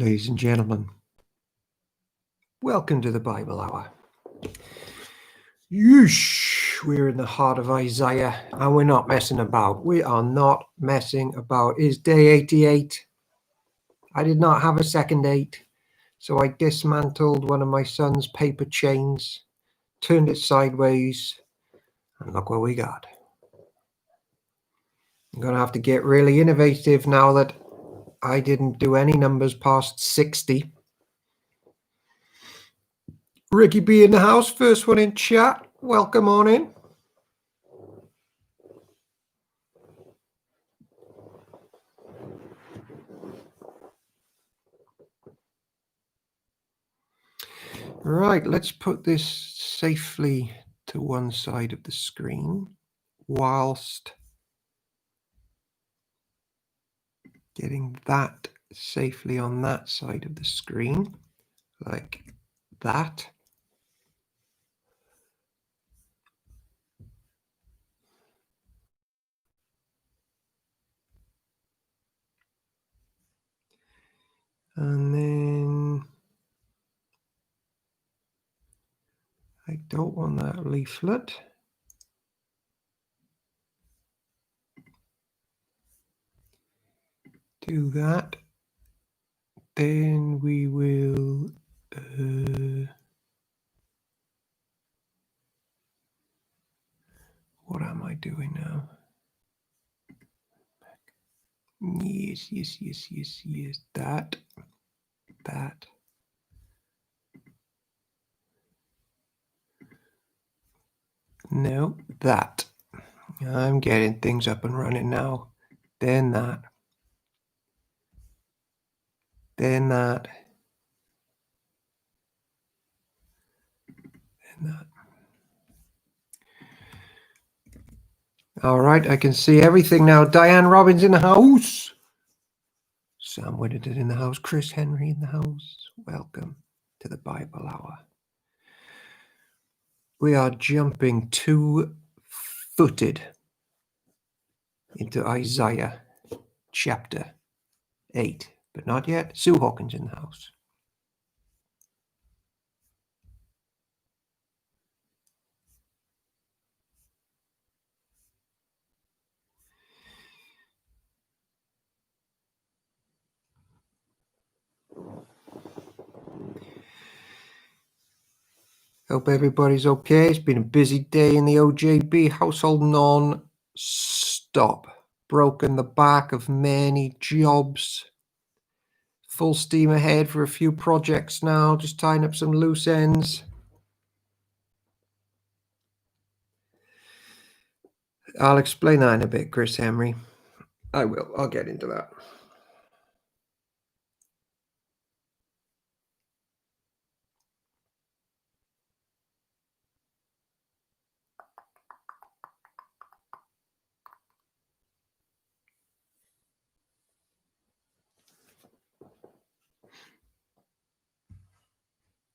Ladies and gentlemen, welcome to the Bible Hour. Yeesh, we're in the heart of Isaiah and we're not messing about. We are not messing about. It's day 88. I did not have a second 8, so I dismantled one of my son's paper chains, turned it sideways, and look what we got. I'm going to have to get really innovative now that I didn't do any numbers past 60. Ricky B in the house, first one in chat. Welcome on in. Right, let's put this safely to one side of the screen whilst getting that safely on that side of the screen, like that. And then I don't want that leaflet. Do that. Then we will what am I doing now? Yes. That. No, that. I'm getting things up and running now. Then that. Then that. Then that. All right, I can see everything now. Diane Robbins in the house. Sam Whittington in the house. Chris Henry in the house. Welcome to the Bible Hour. We are jumping 2-footed into Isaiah chapter 8, but not yet. Sue Hawkins in the house. Hope everybody's okay. It's been a busy day in the OJB household non-stop. Broken the back of many jobs. Full steam ahead for a few projects now, just tying up some loose ends. I'll explain that in a bit, Chris Henry. I will. I'll get into that.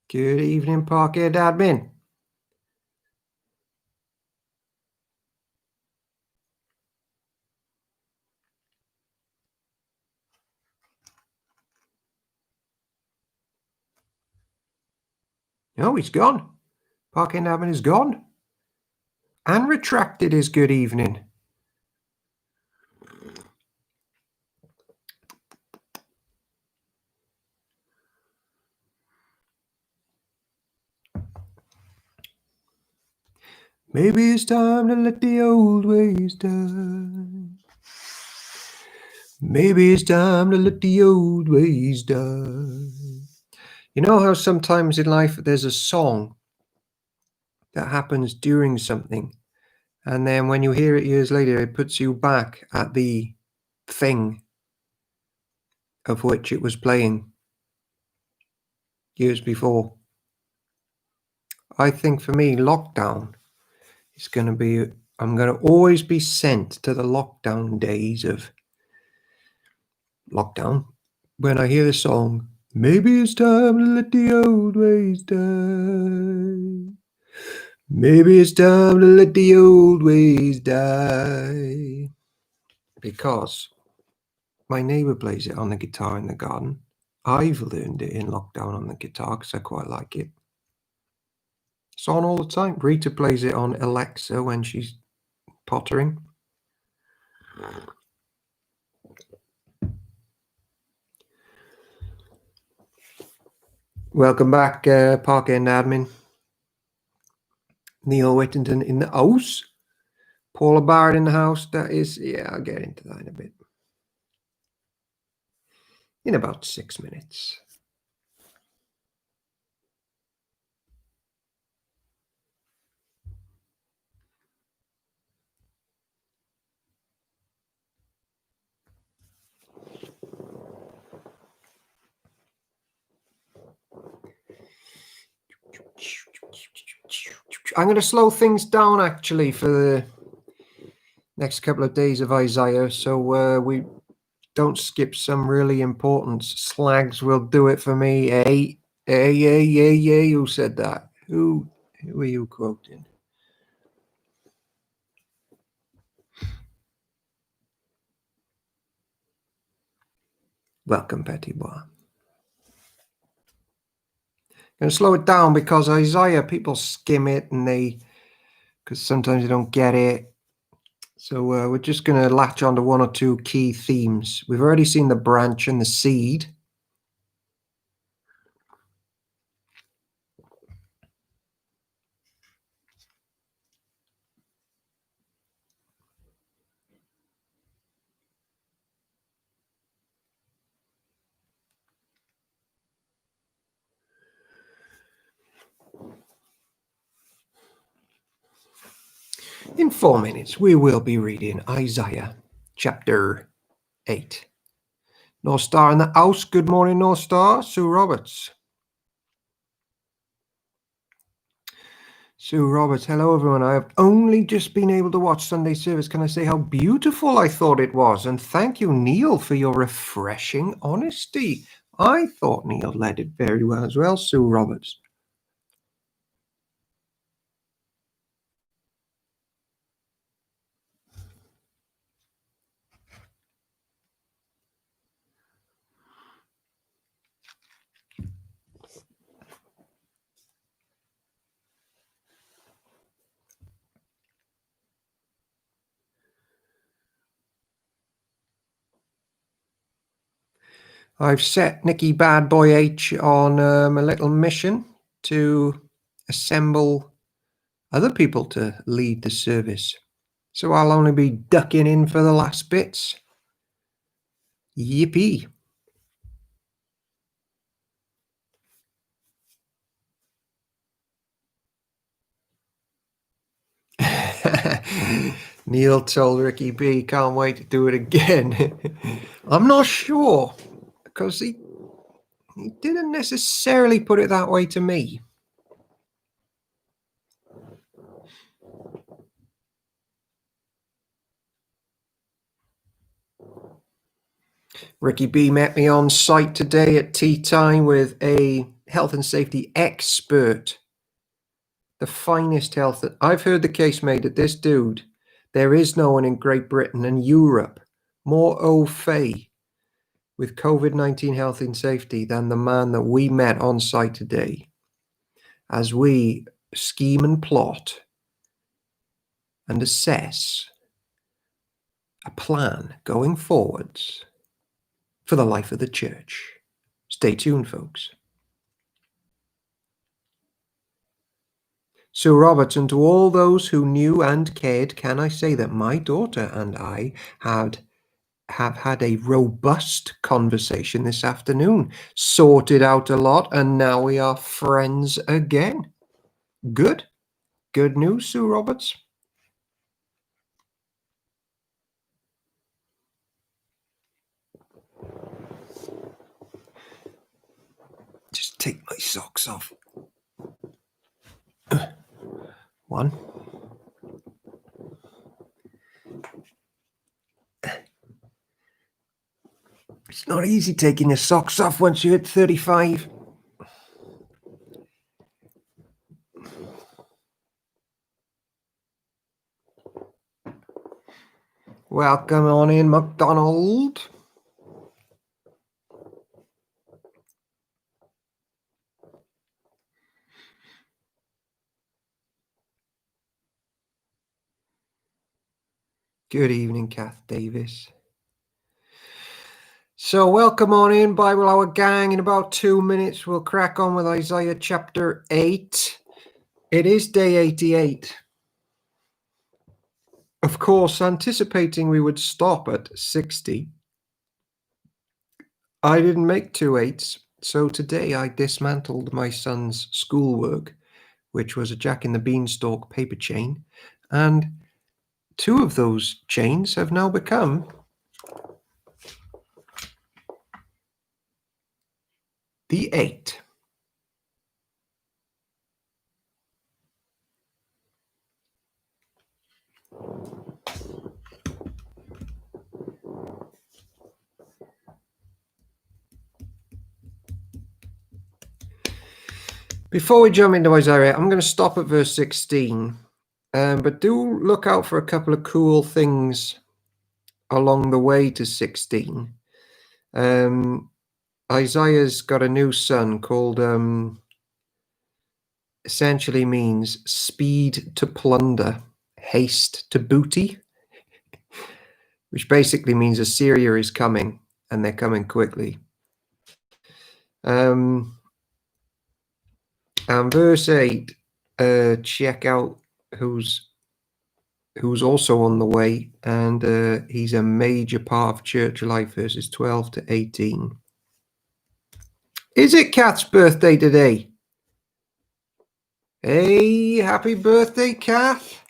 Good evening, Parkhead admin. Oh, he's gone. Parkhead admin is gone. And retracted his good evening. Maybe it's time to let the old ways die. Maybe it's time to let the old ways die. You know how sometimes in life there's a song that happens during something, and then when you hear it years later, it puts you back at the thing of which it was playing years before. I think for me, lockdown is going to be, I'm going to always be sent to the lockdown days of lockdown when I hear the song, maybe it's time to let the old ways die. Maybe it's time to let the old ways die. Because my neighbor plays it on the guitar in the garden I've learned it in lockdown on the guitar because I quite like it. It's on all the time. Rita plays it on Alexa when she's pottering. Welcome back, Park End admin. Neil Whittington in the house. Paula Barrett in the house. That is, yeah, I'll get into that in a bit. In about 6 minutes. I'm going to slow things down actually for the next couple of days of Isaiah, so we don't skip some really important slags. Will do it for me. Hey, who said that? Who are you quoting? Welcome, Petit Bois. Going to slow it down because Isaiah, people skim it and because sometimes they don't get it. So we're just going to latch on to one or two key themes. We've already seen the branch and the seed. In 4 minutes, we will be reading Isaiah chapter 8. North Star in the house. Good morning, North Star. Sue Roberts. Sue Roberts, hello everyone. I have only just been able to watch Sunday service. Can I say how beautiful I thought it was? And thank you, Neil, for your refreshing honesty. I thought Neil led it very well as well, Sue Roberts. I've set Nikki Bad Boy H on a little mission to assemble other people to lead the service. So I'll only be ducking in for the last bits. Yippee. Neil told Ricky B, can't wait to do it again. I'm not sure, because he didn't necessarily put it that way to me. Ricky B met me on site today at tea time with a health and safety expert. The finest health. I've heard the case made that this dude, there is no one in Great Britain and Europe more au fait with COVID-19 health and safety than the man that we met on site today, as we scheme and plot and assess a plan going forwards for the life of the church. Stay tuned, folks. Sir Robert, and to all those who knew and cared, can I say that my daughter and I have had a robust conversation this afternoon, sorted out a lot, and now we are friends again. Good news, Sue Roberts. Just take my socks off. One. It's not easy taking your socks off once you hit 35. Welcome on in, McDonald. Good evening, Kath Davis. So welcome on in, Bible Hour gang. In about 2 minutes, we'll crack on with Isaiah chapter 8. It is day 88. Of course, anticipating we would stop at 60, I didn't make 2 8s. So today I dismantled my son's schoolwork, which was a Jack in the Beanstalk paper chain. And 2 of those chains have now become the 8. Before we jump into Isaiah, I'm going to stop at verse 16. But do look out for a couple of cool things along the way to 16. Isaiah's got a new son called, essentially means speed to plunder, haste to booty, which basically means Assyria is coming and they're coming quickly. And verse 8, check out who's also on the way, and he's a major part of church life, verses 12 to 18. Is it Kath's birthday today? Hey, happy birthday, Kath.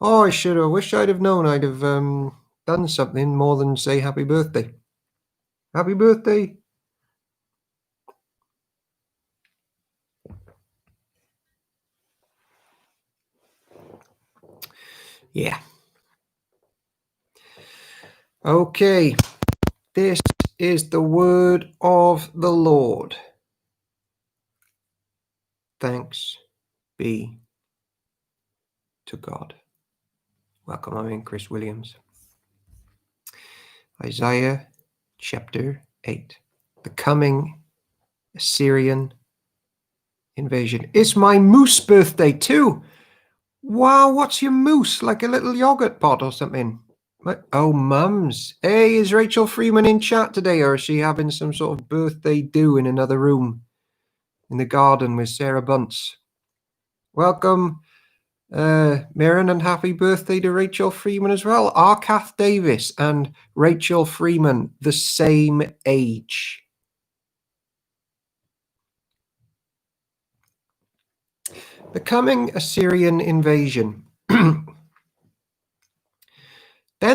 Oh, I wish I'd have known. I'd have done something more than say happy birthday. Happy birthday. Yeah. Okay. This is the word of the Lord. Thanks be to God. Welcome, I'm Chris Williams. Isaiah chapter 8. The coming Assyrian invasion. It's my moose birthday too. Wow, what's your moose? Like a little yogurt pot or something? Oh, mums. Hey, is Rachel Freeman in chat today, or is she having some sort of birthday do in another room in the garden with Sarah Bunce? Welcome, Mirren, and happy birthday to Rachel Freeman as well. Are Kath Davis and Rachel Freeman the same age? The coming Assyrian invasion. Then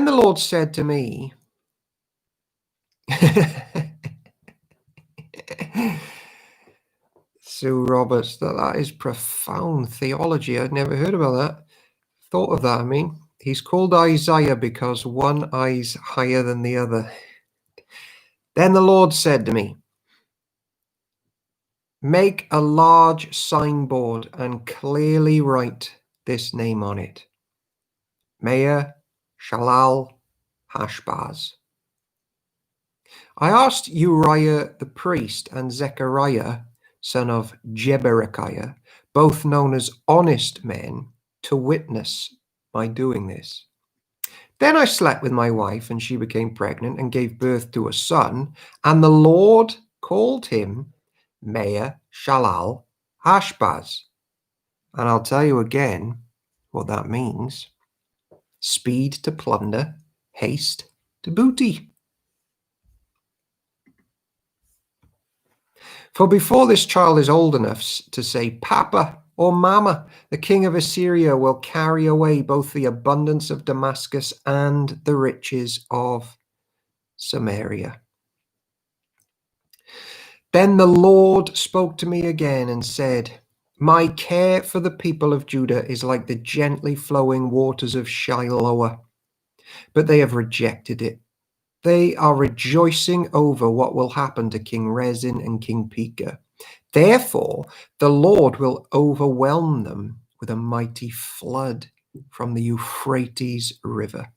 the Lord said to me, Sue Roberts, that is profound theology. I'd never heard about that. Thought of that, I mean. He's called Isaiah because one eye's higher than the other. Then the Lord said to me, make a large signboard and clearly write this name on it. Meah Shalal Hashbaz. I asked Uriah the priest and Zechariah, son of Jeberechiah, both known as honest men, to witness my doing this. Then I slept with my wife, and she became pregnant and gave birth to a son, and the Lord called him Meah Shalal Hashbaz. And I'll tell you again what that means. Speed to plunder, haste to booty. For before this child is old enough to say Papa or Mama, the king of Assyria will carry away both the abundance of Damascus and the riches of Samaria. Then the Lord spoke to me again and said, my care for the people of Judah is like the gently flowing waters of Shiloah, but they have rejected it. They are rejoicing over what will happen to King Rezin and King Pekah. Therefore, the Lord will overwhelm them with a mighty flood from the Euphrates River,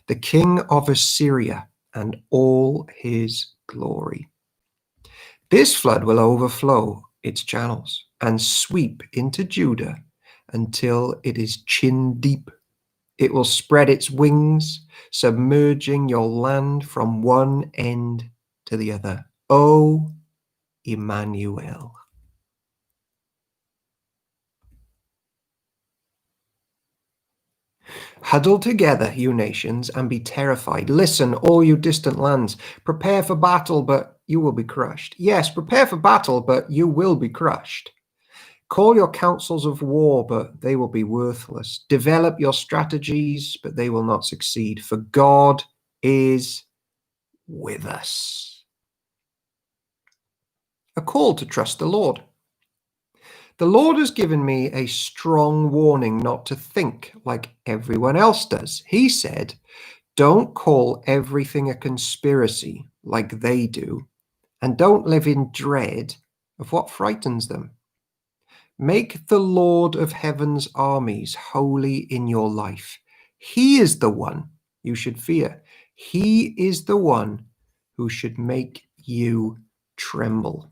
the king of Assyria and all his glory. This flood will overflow its channels and sweep into Judah until it is chin deep It will spread its wings, submerging your land from one end to the other. O Emmanuel. Huddle together, you nations, and be terrified. Listen, all you distant lands. Prepare for battle, but you will be crushed. Yes, prepare for battle, but you will be crushed. Call your councils of war, but they will be worthless. Develop your strategies, but they will not succeed. For God is with us. A call to trust the Lord. The Lord has given me a strong warning not to think like everyone else does. He said, don't call everything a conspiracy like they do, and don't live in dread of what frightens them. Make the Lord of heaven's armies holy in your life. He is the one you should fear. He is the one who should make you tremble.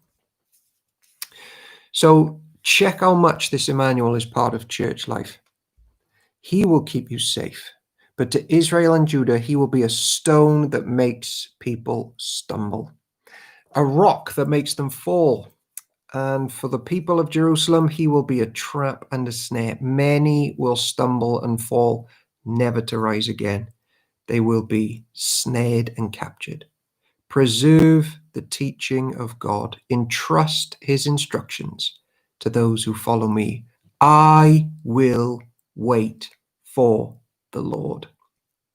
So check how much this Emmanuel is part of church life. He will keep you safe. But to Israel and Judah, he will be a stone that makes people stumble, a rock that makes them fall. And for the people of Jerusalem, he will be a trap and a snare. Many will stumble and fall, never to rise again. They will be snared and captured. Preserve the teaching of God. Entrust his instructions to those who follow me. I will wait for the Lord,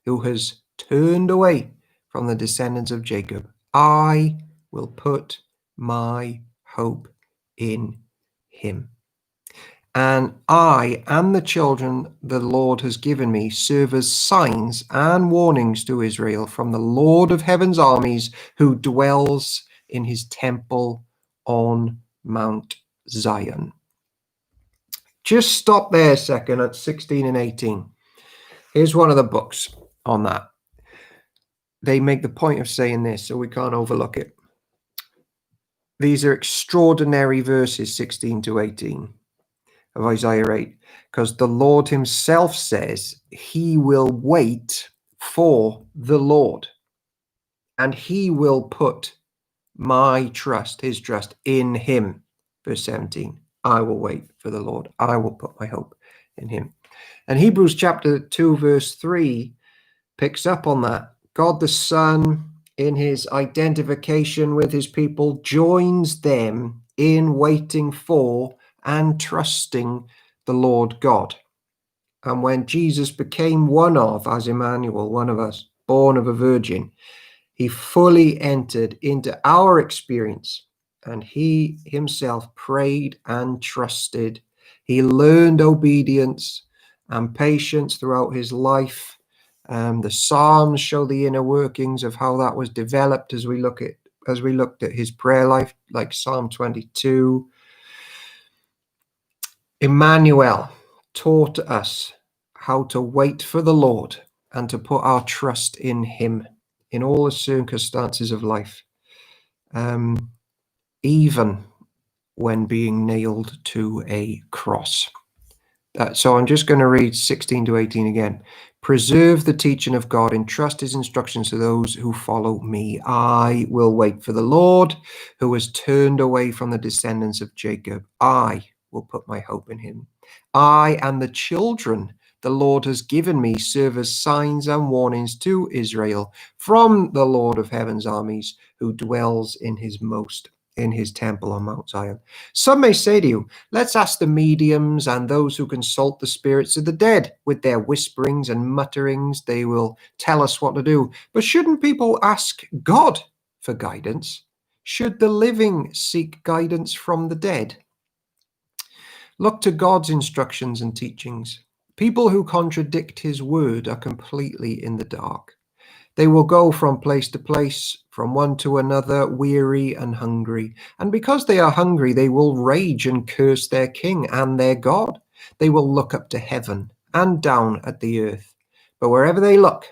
who has turned away from the descendants of Jacob. I will put my hope in him. And I and the children the Lord has given me serve as signs and warnings to Israel from the Lord of heaven's armies, who dwells in his temple on Mount Zion. Just stop there a second at 16 and 18. Here's one of the books on that. They make the point of saying this, so we can't overlook it. These are extraordinary verses, 16 to 18 of Isaiah 8, because the Lord himself says he will wait for the Lord, and he will put my trust, his trust, in him. Verse 17, I will wait for the Lord. I will put my hope in him. And Hebrews chapter 2, verse 3 picks up on that. God the Son, in his identification with his people, joins them in waiting for and trusting the Lord God. And when Jesus became one of, as Emmanuel, one of us, born of a virgin, he fully entered into our experience, and he himself prayed and trusted. He learned obedience and patience throughout his life. The Psalms show the inner workings of how that was developed as we looked at his prayer life, like Psalm 22. Emmanuel taught us how to wait for the Lord and to put our trust in him in all the circumstances of life, even when being nailed to a cross. So I'm just going to read 16 to 18 again. Preserve the teaching of God, entrust his instructions to those who follow me. I will wait for the Lord, who has turned away from the descendants of Jacob. I will put my hope in him. I and the children the Lord has given me serve as signs and warnings to Israel from the Lord of heaven's armies, who dwells in his temple on Mount Zion. Some may say to you, let's ask the mediums and those who consult the spirits of the dead. With their whisperings and mutterings, they will tell us what to do. But shouldn't people ask God for guidance? Should the living seek guidance from the dead? Look to God's instructions and teachings. People who contradict his word are completely in the dark. They will go from place to place, from one to another, weary and hungry. And because they are hungry, they will rage and curse their king and their God. They will look up to heaven and down at the earth. But wherever they look,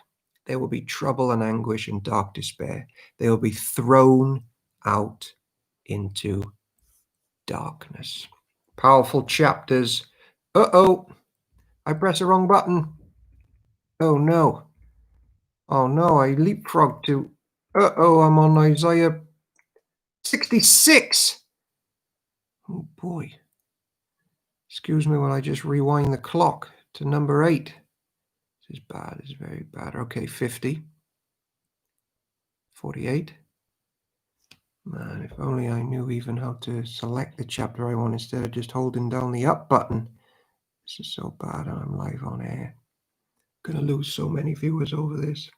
there will be trouble and anguish and dark despair. They will be thrown out into darkness. Powerful chapters. I pressed the wrong button. Oh no. Oh no, I leapfrogged to. Uh-oh, I'm on Isaiah 66. Oh boy. Excuse me while I just rewind the clock to number 8. This is bad, this is very bad. Okay, 50. 48. Man, if only I knew even how to select the chapter I want instead of just holding down the up button. This is so bad, and I'm live on air. Gonna lose so many viewers over this.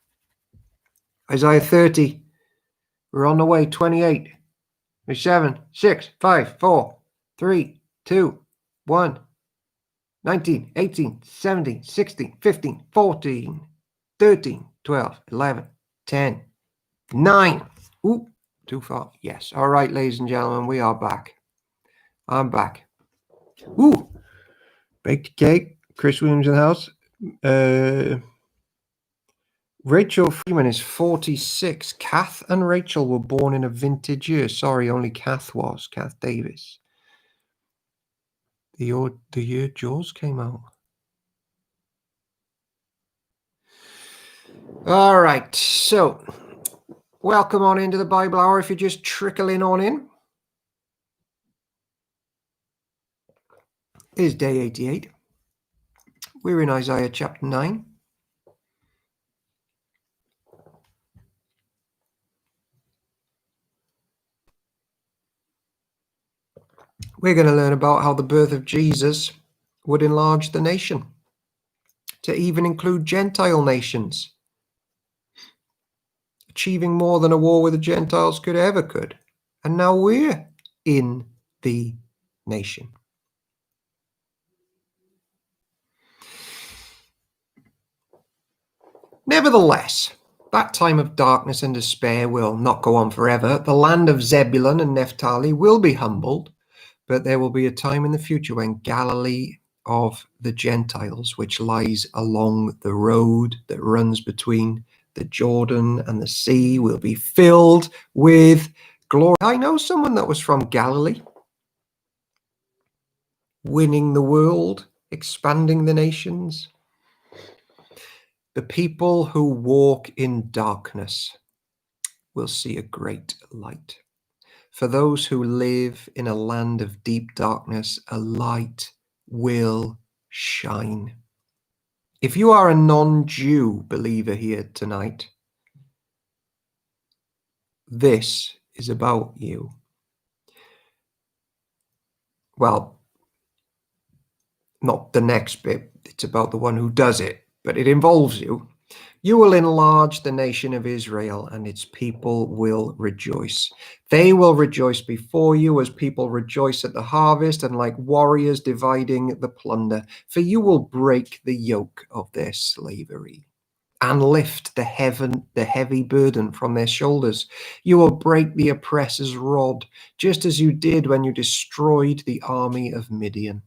Isaiah 30. We're on the way. 28. 7, 6, 5, 4, 3, 2, 1. 19, 18, 17, 16, 15, 14, 13, 12, 11, 10, 9. Ooh, too far. Yes. All right, ladies and gentlemen, we are back. I'm back. Ooh, baked cake. Chris Williams in the house. Rachel Freeman is 46. Kath and Rachel were born in a vintage year. Sorry, only Kath was. Kath Davis. The year Jaws came out. All right, so welcome on into the Bible Hour if you're just trickling on in. It is day 88. We're in Isaiah chapter 9. We're going to learn about how the birth of Jesus would enlarge the nation to even include Gentile nations, achieving more than a war with the Gentiles could. And now we're in the nation. Nevertheless, that time of darkness and despair will not go on forever. The land of Zebulun and Naphtali will be humbled, but there will be a time in the future when Galilee of the Gentiles, which lies along the road that runs between the Jordan and the sea, will be filled with glory. I know someone that was from Galilee, winning the world, expanding the nations. The people who walk in darkness will see a great light. For those who live in a land of deep darkness, a light will shine. If you are a non-Jew believer here tonight, this is about you. Well, not the next bit. It's about the one who does it, but it involves you. You will enlarge the nation of Israel, and its people will rejoice. They will rejoice before you as people rejoice at the harvest and like warriors dividing the plunder. For you will break the yoke of their slavery and lift the heavy burden from their shoulders. You will break the oppressor's rod, just as you did when you destroyed the army of Midian.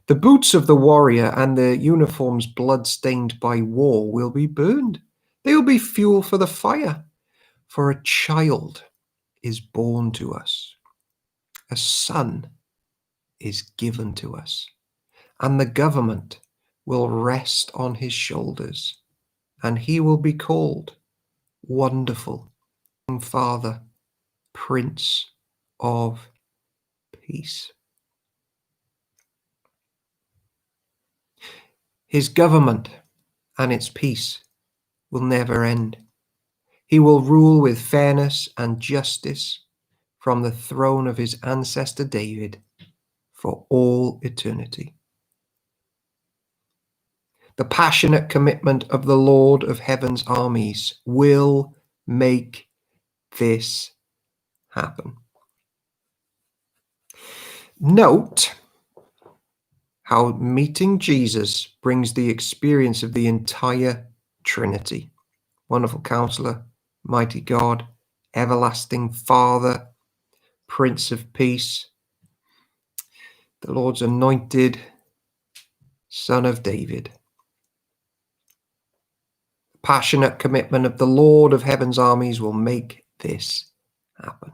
The boots of the warrior and their uniforms blood-stained by war will be burned. They will be fuel for the fire. For a child is born to us. A son is given to us. And the government will rest on his shoulders. And he will be called Wonderful Father, Prince of Peace. His government and its peace will never end. He will rule with fairness and justice from the throne of his ancestor David for all eternity. The passionate commitment of the Lord of Heaven's armies will make this happen. Note how meeting Jesus brings the experience of the entire Trinity. Wonderful Counselor, Mighty God, Everlasting Father, Prince of Peace, the Lord's anointed Son of David. Passionate commitment of the Lord of Heaven's armies will make this happen.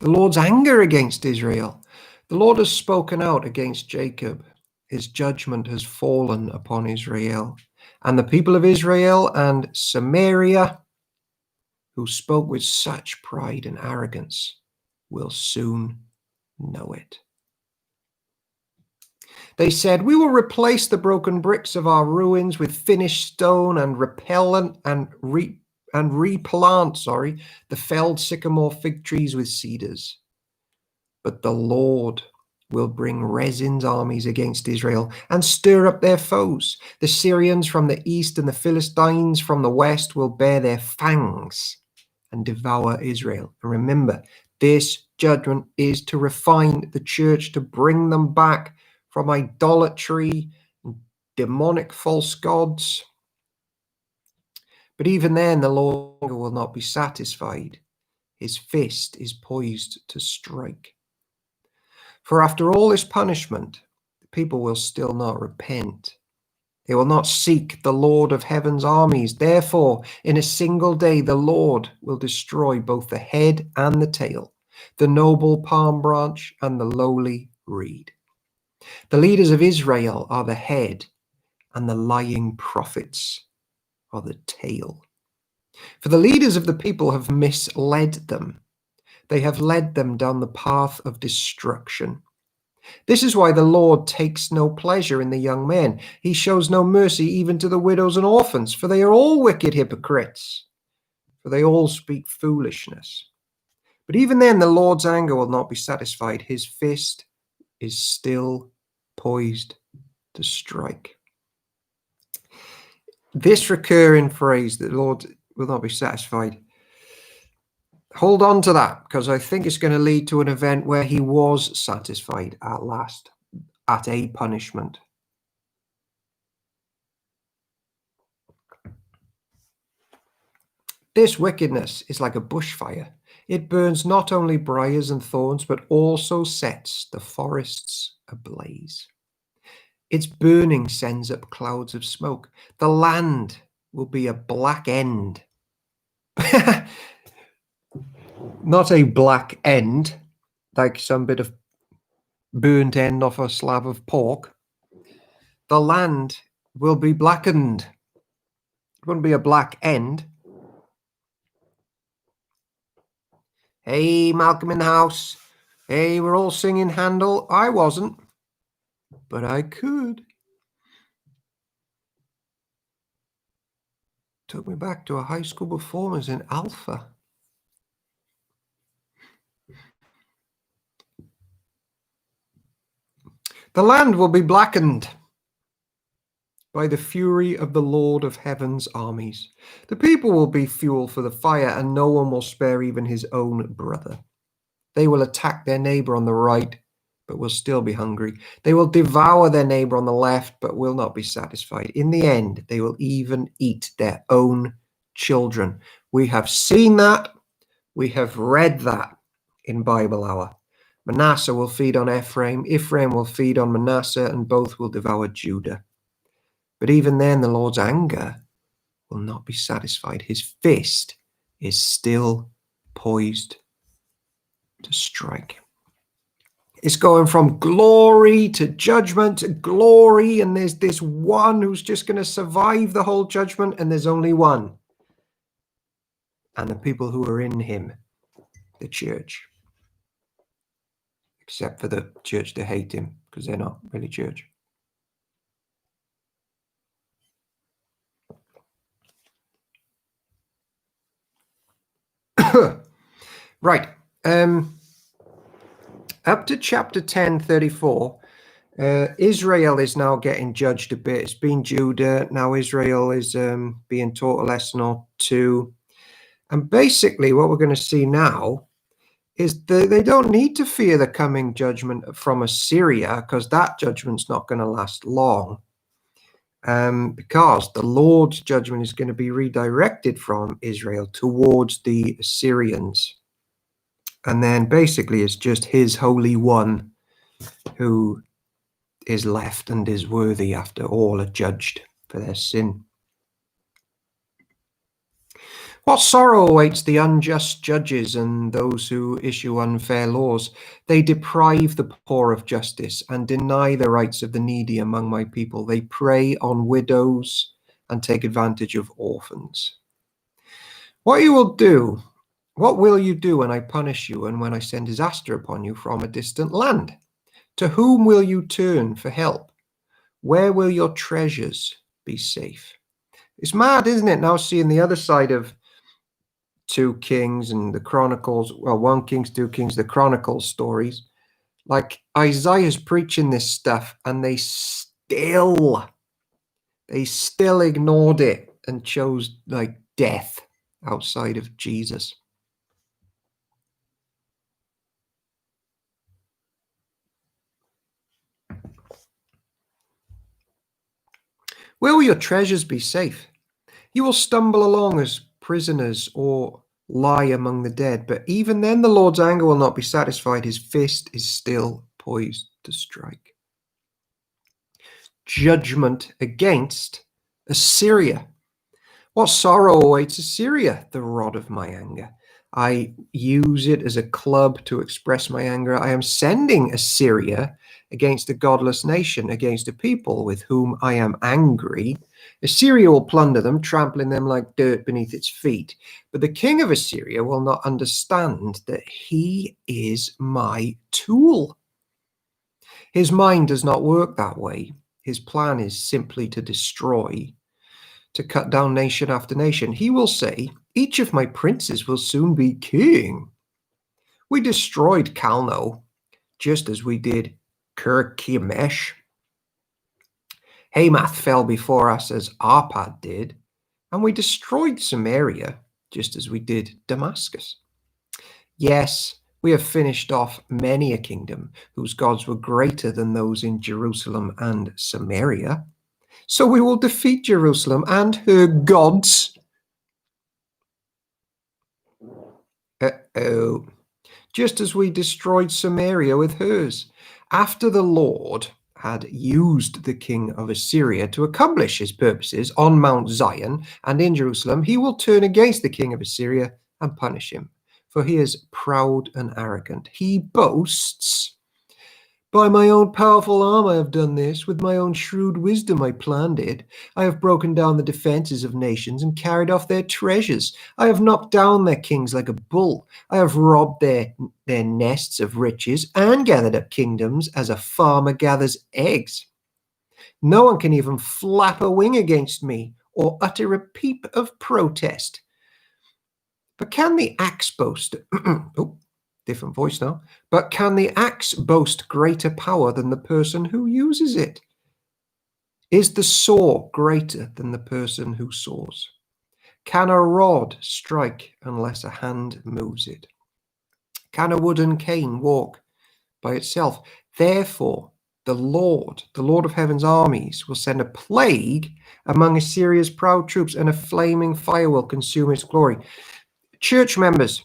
The Lord's anger against Israel. The Lord has spoken out against Jacob his judgment has fallen upon Israel. And the people of Israel and Samaria, who spoke with such pride and arrogance, will soon know it. They said, "We will replace the broken bricks of our ruins with finished stone and replant the felled sycamore fig trees with cedars." But the Lord will bring Rezin's armies against Israel and stir up their foes. The Syrians from the east and the Philistines from the west will bear their fangs and devour Israel. And remember, this judgment is to refine the church, to bring them back from idolatry, demonic false gods. But even then, the Lord will not be satisfied. His fist is poised to strike. For after all this punishment, the people will still not repent. They will not seek the Lord of heaven's armies. Therefore, in a single day, the Lord will destroy both the head and the tail, the noble palm branch and the lowly reed. The leaders of Israel are the head, and the lying prophets are the tail. For the leaders of the people have misled them. They have led them down the path of destruction. This is why the Lord takes no pleasure in the young men. He shows no mercy even to the widows and orphans, for they are all wicked hypocrites, for they all speak foolishness. But even then, the Lord's anger will not be satisfied. His fist is still poised to strike. This recurring phrase, the Lord will not be satisfied, hold on to that, because I think it's going to lead to an event where he was satisfied at last, at a punishment. This wickedness is like a bushfire. It burns not only briars and thorns, but also sets the forests ablaze. Its burning sends up clouds of smoke. The land will be a black end. Not a black end, like some bit of burnt end off a slab of pork. The land will be blackened. It won't be a black end. Hey, Malcolm in the house. Hey, we're all singing Handel. I wasn't, but I could. Took me back to a high school performance in Alpha. The land will be blackened by the fury of the Lord of heaven's armies. The people will be fuel for the fire, and no one will spare even his own brother. They will attack their neighbor on the right, but will still be hungry. They will devour their neighbor on the left, but will not be satisfied. In the end, they will even eat their own children. We have seen that. We have read that in Bible Hour. Manasseh will feed on Ephraim. Ephraim will feed on Manasseh, and both will devour Judah. But even then, the Lord's anger will not be satisfied. His fist is still poised to strike. It's going from glory to judgment to glory, and there's this one who's just going to survive the whole judgment, and there's only one. And the people who are in him, the church. Except for the church that hate him, because they're not really church. Right. Up to chapter 10:34, Israel is now getting judged a bit. It's been Judah. Now Israel is being taught a lesson or two. And basically what we're going to see now is that they don't need to fear the coming judgment from Assyria, because that judgment's not going to last long. Because the Lord's judgment is going to be redirected from Israel towards the Assyrians. And then basically it's just his Holy One who is left and is worthy after all are judged for their sin. What sorrow awaits the unjust judges and those who issue unfair laws. They deprive the poor of justice and deny the rights of the needy among my people. They prey on widows and take advantage of orphans. What will you do when I punish you and when I send disaster upon you from a distant land? To whom will you turn for help? Where will your treasures be safe? It's mad, isn't it, now seeing the other side of 2 Kings and the Chronicles, well, 1 Kings, 2 Kings, the Chronicles stories. Like Isaiah's preaching this stuff and they still ignored it and chose like death outside of Jesus. Where will your treasures be safe? You will stumble along as prisoners or lie among the dead, but even then the Lord's anger will not be satisfied. His fist is still poised to strike. Judgment against Assyria. What sorrow awaits Assyria, the rod of my anger? I use it as a club to express my anger. I am sending Assyria against a godless nation, against a people with whom I am angry. Assyria will plunder them, trampling them like dirt beneath its feet. But the king of Assyria will not understand that he is my tool. His mind does not work that way. His plan is simply to destroy, to cut down nation after nation. He will say, each of my princes will soon be king. We destroyed Calno, just as we did Kirkimesh. Hamath fell before us as Arpad did, and we destroyed Samaria, just as we did Damascus. Yes, we have finished off many a kingdom whose gods were greater than those in Jerusalem and Samaria. So we will defeat Jerusalem and her gods. Uh-oh. Just as we destroyed Samaria with hers. After the Lord had used the king of Assyria to accomplish his purposes on Mount Zion and in Jerusalem, he will turn against the king of Assyria and punish him, for he is proud and arrogant. He boasts, by my own powerful arm I have done this, with my own shrewd wisdom I planned it. I have broken down the defenses of nations and carried off their treasures. I have knocked down their kings like a bull. I have robbed their nests of riches and gathered up kingdoms as a farmer gathers eggs. No one can even flap a wing against me or utter a peep of protest. But can the axe boast? Oh, different voice now. But can the axe boast greater power than the person who uses it? Is the saw greater than the person who saws? Can a rod strike unless a hand moves it? Can a wooden cane walk by itself? Therefore, the Lord of heaven's armies, will send a plague among Assyria's proud troops, and a flaming fire will consume its glory. Church members,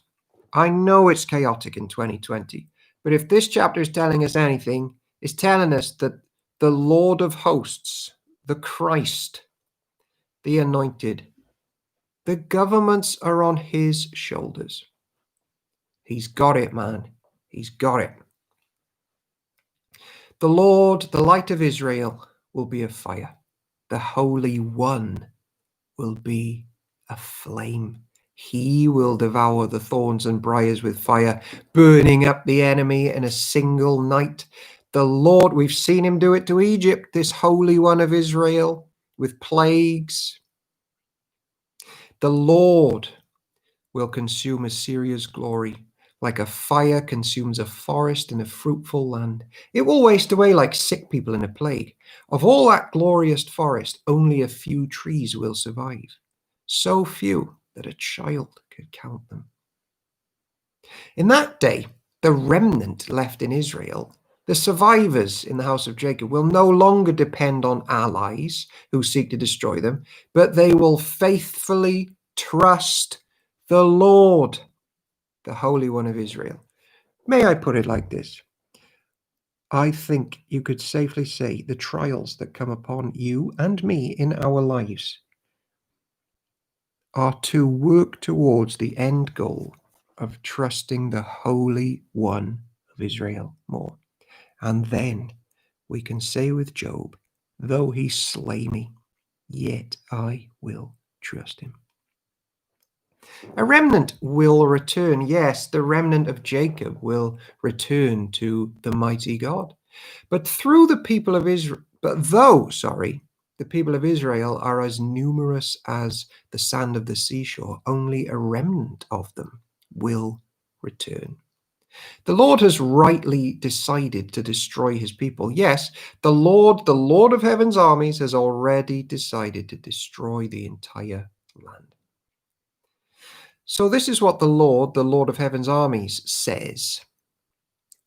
I know it's chaotic in 2020, but if this chapter is telling us anything, it's telling us that the Lord of hosts, the Christ, the anointed, the governments are on his shoulders. He's got it, man. He's got it. The Lord, the light of Israel, will be a fire. The Holy One will be a flame. He will devour the thorns and briars with fire, burning up the enemy in a single night. The Lord, we've seen him do it to Egypt, this Holy One of Israel, with plagues. The Lord will consume Assyria's glory, like a fire consumes a forest in a fruitful land. It will waste away like sick people in a plague. Of all that glorious forest, only a few trees will survive. So few that a child could count them. In that day, the remnant left in Israel, the survivors in the house of Jacob, will no longer depend on allies who seek to destroy them, but they will faithfully trust the Lord, the Holy One of Israel. May I put it like this? I think you could safely say the trials that come upon you and me in our lives are to work towards the end goal of trusting the Holy One of Israel more. And then we can say with Job, though he slay me, yet I will trust him. A remnant will return. Yes, the remnant of Jacob will return to the mighty God. But through the people of Israel, the people of Israel are as numerous as the sand of the seashore, only a remnant of them will return. The Lord has rightly decided to destroy his people. Yes, the Lord of heaven's armies, has already decided to destroy the entire land. So this is what the Lord of heaven's armies says.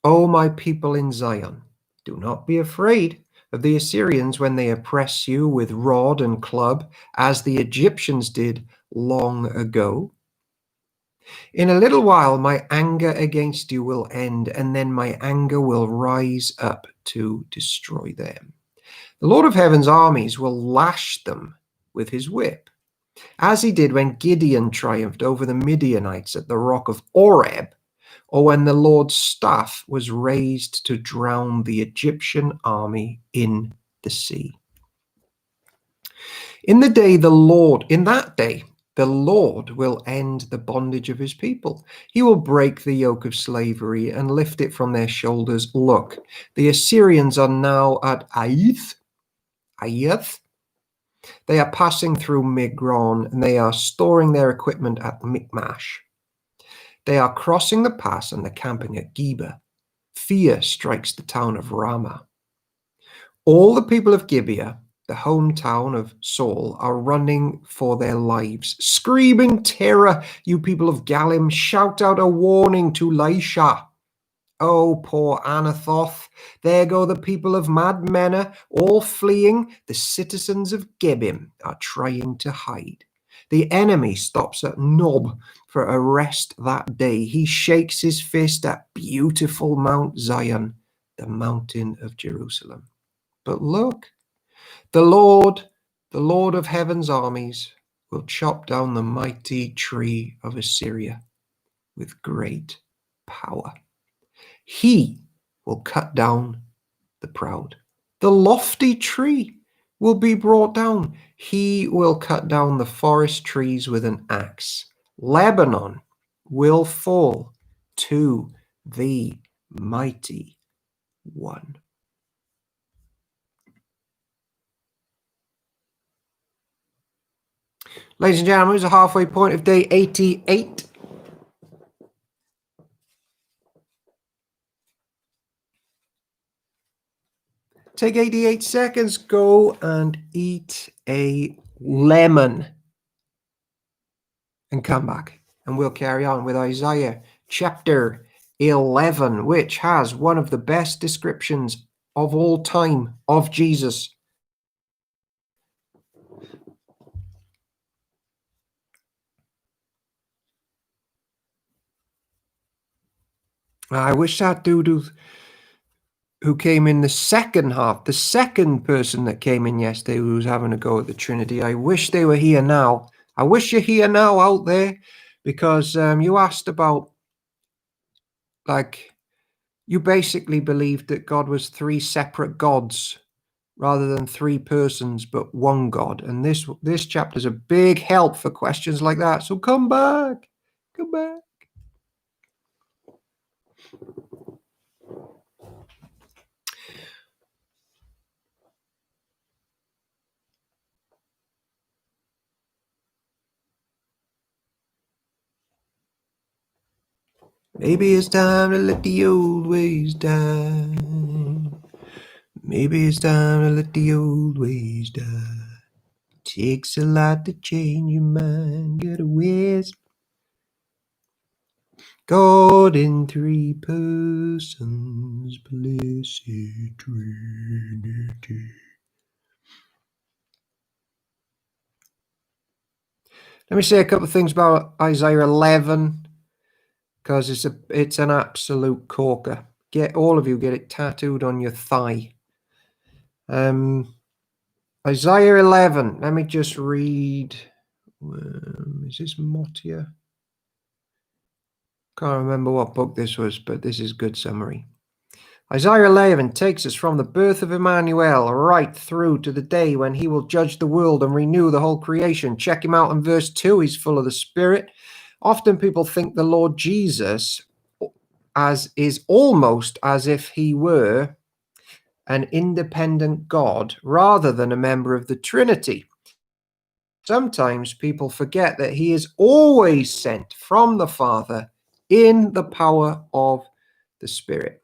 O my people in Zion, do not be afraid of the Assyrians when they oppress you with rod and club, as the Egyptians did long ago. In a little while my anger against you will end, and then my anger will rise up to destroy them. The Lord of heaven's armies will lash them with his whip, as he did when Gideon triumphed over the Midianites at the rock of Oreb, or when the Lord's staff was raised to drown the Egyptian army in the sea. In that day, the Lord will end the bondage of his people. He will break the yoke of slavery and lift it from their shoulders. Look, the Assyrians are now at Aiath. They are passing through Migron, and they are storing their equipment at Michmash. They are crossing the pass and are camping at Geba. Fear strikes the town of Ramah. All the people of Gibeah, the hometown of Saul, are running for their lives. Scream in terror, you people of Galim. Shout out a warning to Laisha. Oh, poor Anathoth. There go the people of Madmenah, all fleeing. The citizens of Gebim are trying to hide. The enemy stops at Nob for a rest that day. He shakes his fist at beautiful Mount Zion, the mountain of Jerusalem. But look, the Lord of heaven's armies, will chop down the mighty tree of Assyria with great power. He will cut down the proud. The lofty tree will be brought down. He will cut down the forest trees with an axe. Lebanon will fall to the mighty one. Ladies and gentlemen, it's the halfway point of day 88. Take 88 seconds, go and eat a lemon and come back. And we'll carry on with Isaiah chapter 11, which has one of the best descriptions of all time of Jesus. I wish that dude who came in the second half, the second person that came in yesterday who was having a go at the Trinity, I wish they were here now. I wish you're here now out there, because you asked about, like, you basically believed that God was three separate gods rather than three persons, but one God. And this chapter is a big help for questions like that. So come back. Come back. Maybe it's time to let the old ways die. Maybe it's time to let the old ways die. Takes a lot to change your mind. Get a whiz. God in three persons, blessed Trinity. Let me say a couple of things about Isaiah 11, because it's an absolute corker. All of you get it tattooed on your thigh. Isaiah 11. Let me just read Is this Motia? Can't remember what book this was, but this is good summary. Isaiah 11 takes us from the birth of Emmanuel right through to the day when he will judge the world and renew the whole creation. Check him out in verse 2. He's full of the Spirit. Often people think the Lord Jesus is almost as if he were an independent God rather than a member of the Trinity. Sometimes people forget that he is always sent from the Father in the power of the Spirit,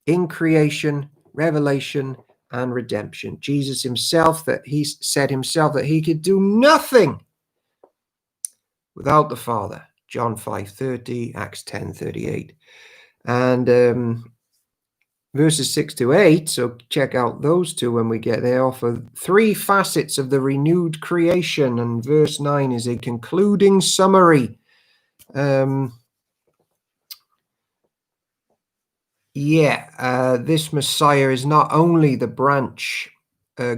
in creation, revelation, and redemption. Jesus himself, that he said himself that he could do nothing without the Father. John 5:30, Acts 10:38. And verses 6 to 8, so check out those two when we get there, offer three facets of the renewed creation, and verse 9 is a concluding summary. This Messiah is not only the branch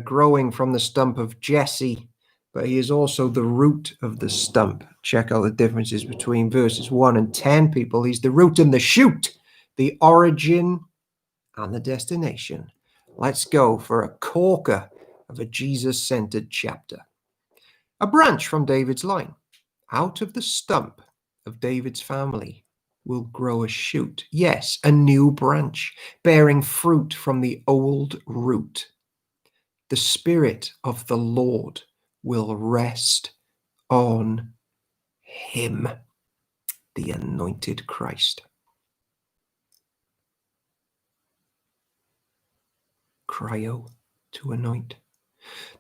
growing from the stump of Jesse, but he is also the root of the stump. Check out the differences between verses 1 and 10, people. He's the root and the shoot, the origin and the destination. Let's go for a corker of a Jesus-centered chapter. A branch from David's line. Out of the stump of David's family will grow a shoot. Yes, a new branch bearing fruit from the old root. The Spirit of the Lord will rest on him, the anointed Christ. Cryo, to anoint.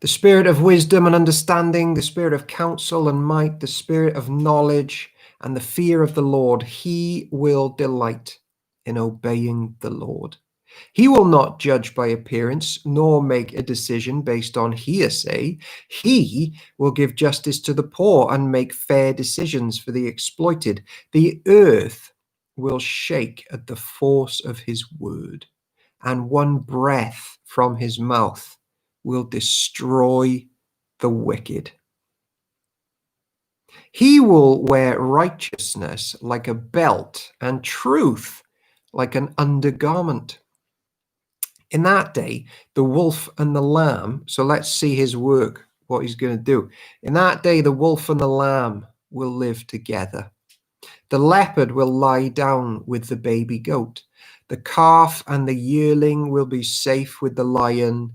The Spirit of wisdom and understanding, the Spirit of counsel and might, the Spirit of knowledge and the fear of the Lord. He will delight in obeying the Lord. He will not judge by appearance, nor make a decision based on hearsay. He will give justice to the poor and make fair decisions for the exploited. The earth will shake at the force of his word, and one breath from his mouth will destroy the wicked. He will wear righteousness like a belt and truth like an undergarment. In that day, the wolf and the lamb, so let's see his work, what he's going to do. In that day, the wolf and the lamb will live together. The leopard will lie down with the baby goat. The calf and the yearling will be safe with the lion,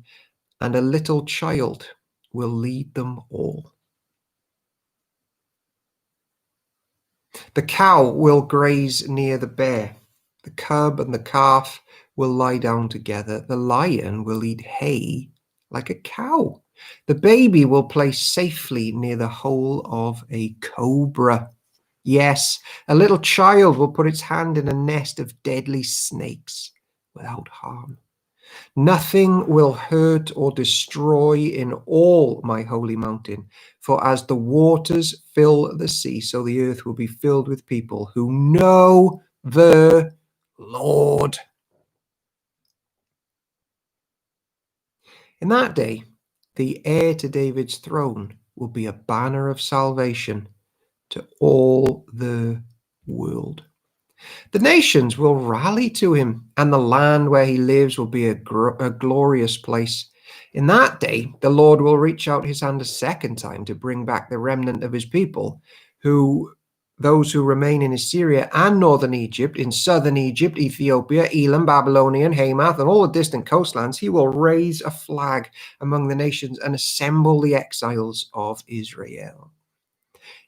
and a little child will lead them all. The cow will graze near the bear. The cub and the calf will lie down together. The lion will eat hay like a cow. The baby will play safely near the hole of a cobra. Yes, a little child will put its hand in a nest of deadly snakes without harm. Nothing will hurt or destroy in all my holy mountain, for as the waters fill the sea, so the earth will be filled with people who know the Lord. In that day, the heir to David's throne will be a banner of salvation to all the world. The nations will rally to him, and the land where he lives will be a glorious place. In that day, the Lord will reach out his hand a second time to bring back the remnant of his people, those who remain in Assyria and northern Egypt, in southern Egypt, Ethiopia, Elam, Babylonia, Hamath, and all the distant coastlands. He will raise a flag among the nations and assemble the exiles of Israel.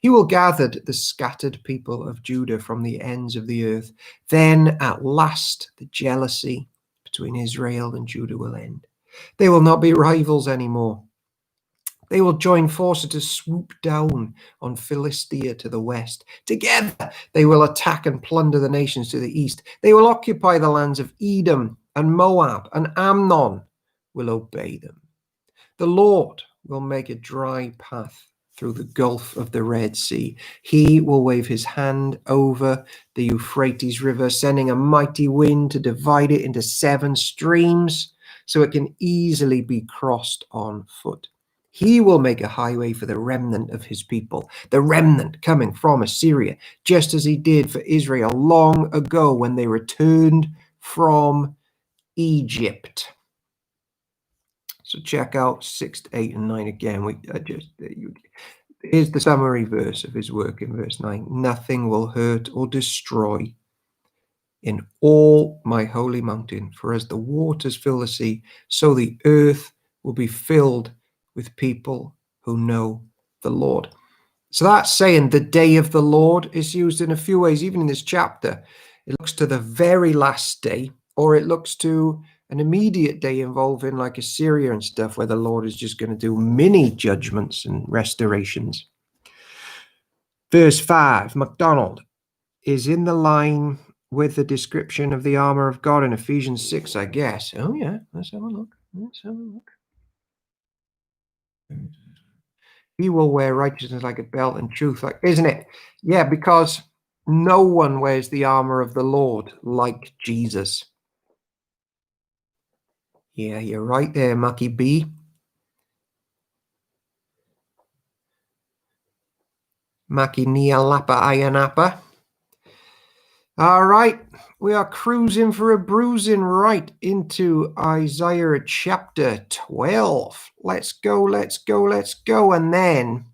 He will gather the scattered people of Judah from the ends of the earth. Then at last the jealousy between Israel and Judah will end. They will not be rivals anymore. They will join forces to swoop down on Philistia to the west. Together they will attack and plunder the nations to the east. They will occupy the lands of Edom and Moab, and Ammon will obey them. The Lord will make a dry path through the gulf of the Red Sea. He will wave his hand over the Euphrates River, sending a mighty wind to divide it into 7 streams so it can easily be crossed on foot. He will make a highway for the remnant of his people, the remnant coming from Assyria, just as he did for Israel long ago when they returned from Egypt. So check out 6, 8, and 9 again. Here's the summary verse of his work in verse 9. Nothing will hurt or destroy in all my holy mountain, for as the waters fill the sea, so the earth will be filled with people who know the Lord. So that's saying the day of the Lord is used in a few ways, even in this chapter. It looks to the very last day, or it looks to an immediate day involving like Assyria and stuff, where the Lord is just going to do mini judgments and restorations. Verse 5, MacDonald, is in the line with the description of the armor of God in Ephesians 6, I guess. Oh, yeah. Let's have a look. He will wear righteousness like a belt and truth, like, isn't it? Yeah, because no one wears the armor of the Lord like Jesus. Yeah, you're right there, Mucky B. Maki Nialapa Ayanapa. All right, we are cruising for a bruising right into Isaiah chapter 12. Let's go. And then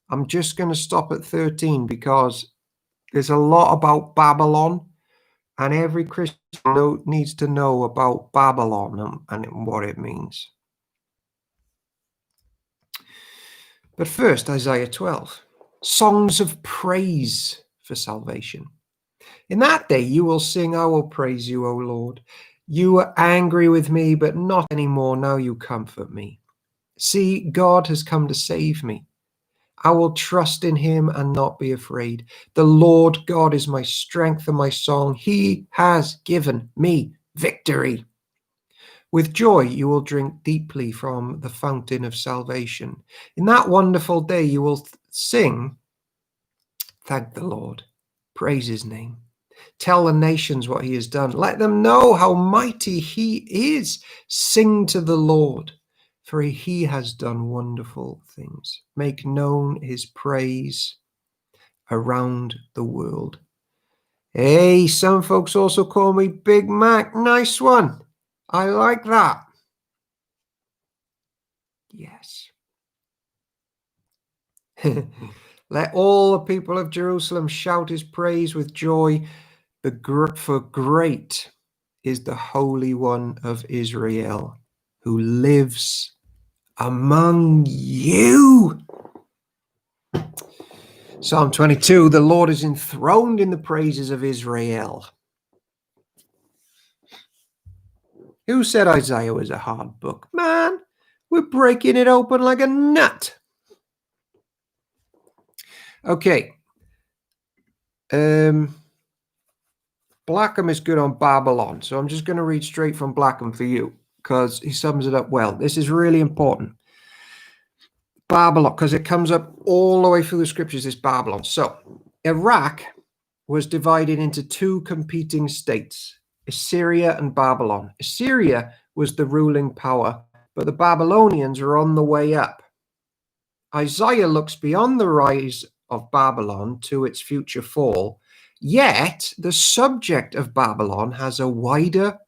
I'm just going to stop at 13 because there's a lot about Babylon, and every Christian needs to know about Babylon and what it means. But first, Isaiah 12. Songs of praise for salvation. In that day you will sing, I will praise you, O Lord. You were angry with me, but not anymore. Now you comfort me. See, God has come to save me. I will trust in him and not be afraid. The Lord God is my strength and my song. He has given me victory. With joy you will drink deeply from the fountain of salvation. In that wonderful day you will sing, thank the Lord, praise his name. Tell the nations what he has done. Let them know how mighty he is. Sing to the Lord, for he has done wonderful things. Make known his praise around the world. Hey, some folks also call me Big Mac. Nice one. I like that. Yes. Let all the people of Jerusalem shout his praise with joy. For great is the Holy One of Israel who lives among you. Psalm 22, the Lord is enthroned in the praises of Israel. Who said Isaiah was a hard book? Man, we're breaking it open like a nut. Okay. Blackham is good on Babylon, so I'm just going to read straight from Blackham for you because he sums it up well. This is really important. Babylon, because it comes up all the way through the scriptures, this Babylon. So Iraq was divided into two competing states, Assyria and Babylon. Assyria was the ruling power, but the Babylonians are on the way up. Isaiah looks beyond the rise of Babylon to its future fall. Yet, the subject of Babylon has a wider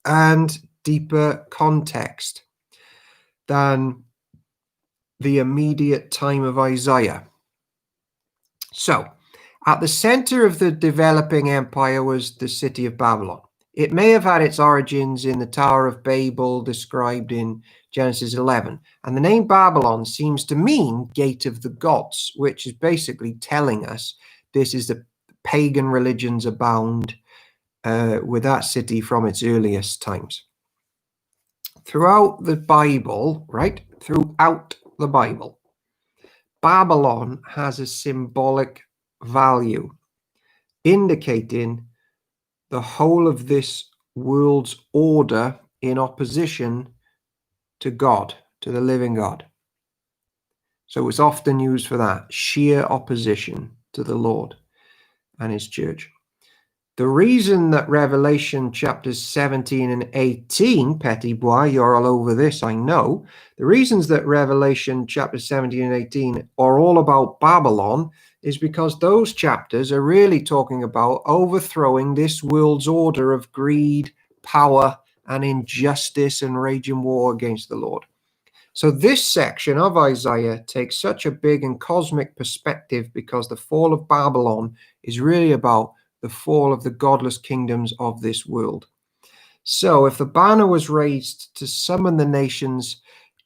and deeper context than the immediate time of Isaiah. So, at the center of the developing empire was the city of Babylon. It may have had its origins in the Tower of Babel described in Genesis 11. And the name Babylon seems to mean gate of the gods, which is basically telling us this is the pagan religions abound with that city from its earliest times. Throughout the Bible, right? Throughout the Bible, Babylon has a symbolic value, indicating the whole of this world's order in opposition to God, to the living God. So it's often used for that, sheer opposition to the Lord and his church. The reason that Revelation chapters 17 and 18, Petit Bois, you're all over this, I know. The reasons that Revelation chapters 17 and 18 are all about Babylon is because those chapters are really talking about overthrowing this world's order of greed, power, and injustice and raging war against the Lord. So this section of Isaiah takes such a big and cosmic perspective because the fall of Babylon is really about the fall of the godless kingdoms of this world. So if the banner was raised to summon the nations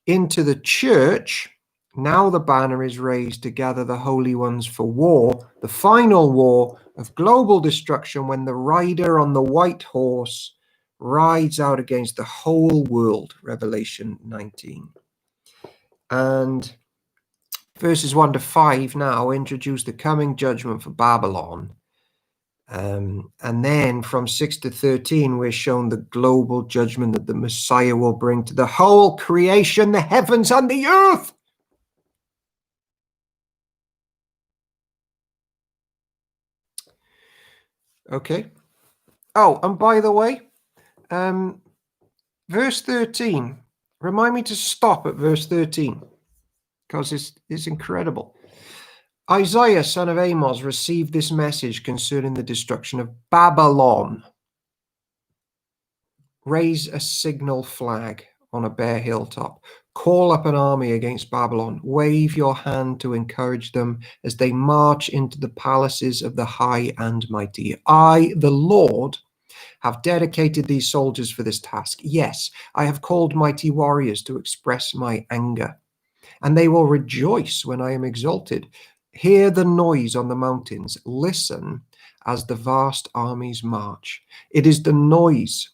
into the church, now the banner is raised to gather the holy ones for war, the final war of global destruction, when the rider on the white horse rides out against the whole world, Revelation 19. And verses 1 to 5 now introduce the coming judgment for Babylon. And then from 6 to 13, we're shown the global judgment that the Messiah will bring to the whole creation, the heavens and the earth. Okay. Oh, and by the way, verse 13, remind me to stop at verse 13, because it's incredible. Isaiah, son of Amos, received this message concerning the destruction of Babylon. Raise a signal flag on a bare hilltop. Call up an army against Babylon. Wave your hand to encourage them as they march into the palaces of the high and mighty. I, the Lord, have dedicated these soldiers for this task. Yes, I have called mighty warriors to express my anger, and they will rejoice when I am exalted. Hear the noise on the mountains. Listen as the vast armies march. It is the noise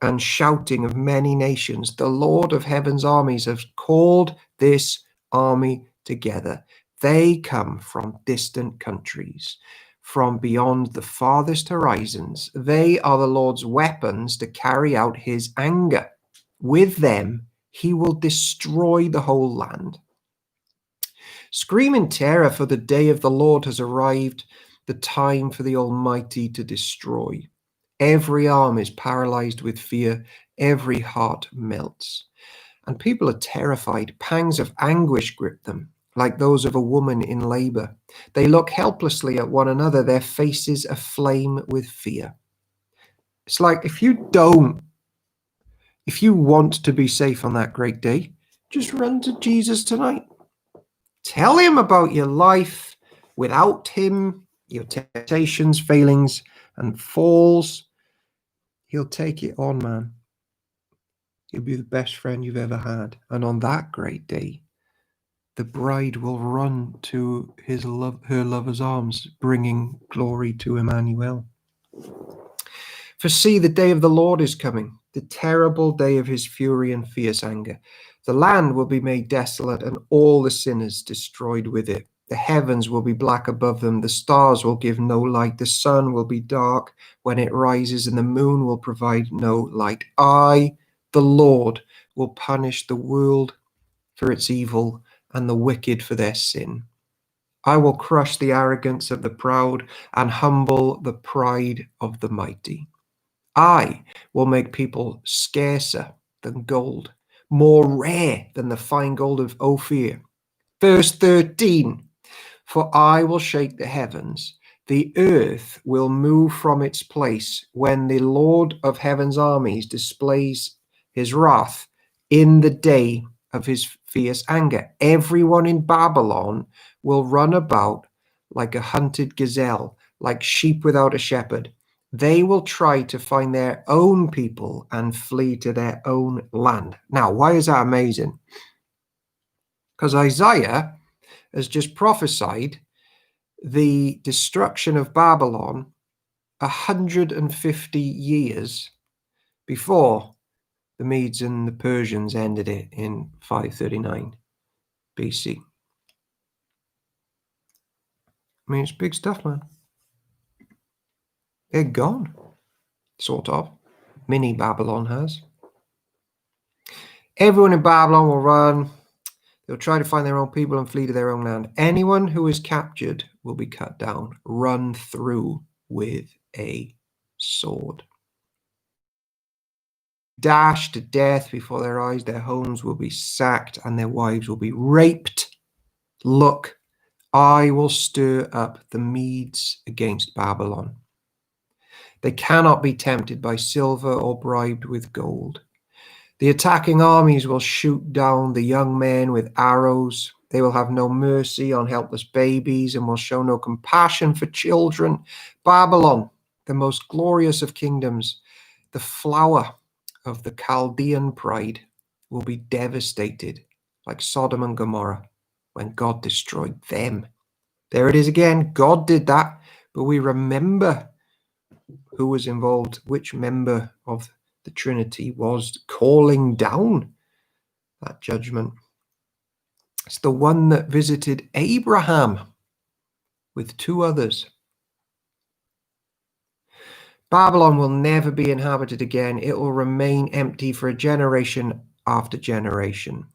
and shouting of many nations. The Lord of heaven's armies has called this army together. They come from distant countries, from beyond the farthest horizons. They are the Lord's weapons to carry out his anger. With them, he will destroy the whole land. Scream in terror, for the day of the Lord has arrived, the time for the Almighty to destroy. Every arm is paralyzed with fear, every heart melts. And people are terrified. Pangs of anguish grip them, like those of a woman in labor. They look helplessly at one another, their faces aflame with fear. It's like if you want to be safe on that great day, just run to Jesus tonight. Tell him about your life without him, your temptations, failings, and falls. He'll take it on, man. He'll be the best friend you've ever had. And on that great day, the bride will run to her lover's arms, bringing glory to Emmanuel. For see, the day of the Lord is coming, the terrible day of his fury and fierce anger. The land will be made desolate, and all the sinners destroyed with it. The heavens will be black above them. The stars will give no light. The sun will be dark when it rises, and the moon will provide no light. I, the Lord, will punish the world for its evil and the wicked for their sin. I will crush the arrogance of the proud and humble the pride of the mighty. I will make people scarcer than gold, more rare than the fine gold of Ophir. Verse 13, for I will shake the heavens. The earth will move from its place when the Lord of heaven's armies displays his wrath in the day of his fierce anger. Everyone in Babylon will run about like a hunted gazelle, like sheep without a shepherd. They will try to find their own people and flee to their own land. Now, why is that amazing? Because Isaiah has just prophesied the destruction of Babylon 150 years before the Medes and the Persians ended it in 539 BC. I mean, it's big stuff, man. They're gone, sort of. Mini Babylon has. Everyone in Babylon will run. They'll try to find their own people and flee to their own land. Anyone who is captured will be cut down, run through with a sword. Dashed to death before their eyes, their homes will be sacked, and their wives will be raped. Look, I will stir up the Medes against Babylon. They cannot be tempted by silver or bribed with gold. The attacking armies will shoot down the young men with arrows. They will have no mercy on helpless babies and will show no compassion for children. Babylon, the most glorious of kingdoms, the flower of the Chaldean pride, will be devastated like Sodom and Gomorrah when God destroyed them. There it is again. God did that, but we remember who was involved, which member of the Trinity was calling down that judgment. It's the one that visited Abraham with 2 others. Babylon will never be inhabited again. It will remain empty for a generation after generation.